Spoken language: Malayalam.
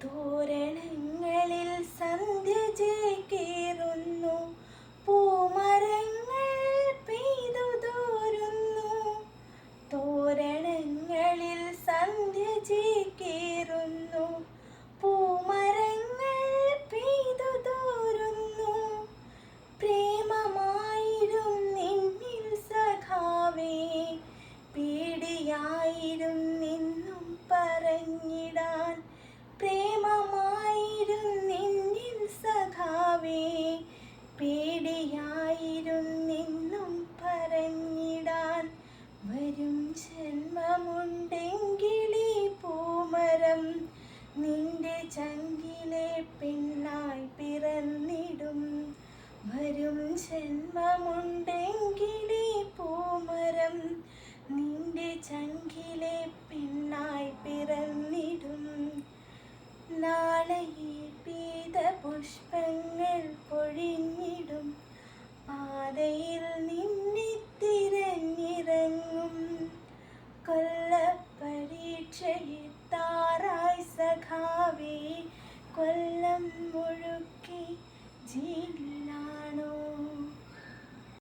തോരണങ്ങളിൽ സന്ധ്യ ചേക്കേറുന്നു, പൂമരങ്ങൾ പെയ്തു തോരുന്നു. തോരണങ്ങളിൽ സന്ധ്യ ചേക്കേറുന്നു, പൂമരങ്ങൾ പെയ്തു തോരുന്നു. പ്രേമമായിരും നിന്നിൽ സഖാവേ, പേടിയായിരും നിന്നും പറഞ്ഞിടാൻ. പ്രേമമായിരും നിന്നിൽ സഖാവേ, പേടിയായിരും നിന്നും പറഞ്ഞിടാൻ. വരും ജന്മമുണ്ടെങ്കിലീ പൂമരം നിന്റെ ചങ്കിലെ പെണ്ണായി പിറന്നിടും. വരും ജന്മമുണ്ടെങ്കിലീ പൂമരം നിന്റെ ചങ്കിലെ പെണ്ണായി പിറന്നിടും. നാളെ ഈ പീതപുഷ്പങ്ങൾ പൊഴിഞ്ഞിടും, പാതയിൽ നിന്നെ തിരഞ്ഞിറങ്ങും. കൊല്ലപ്പരീക്ഷയിൽ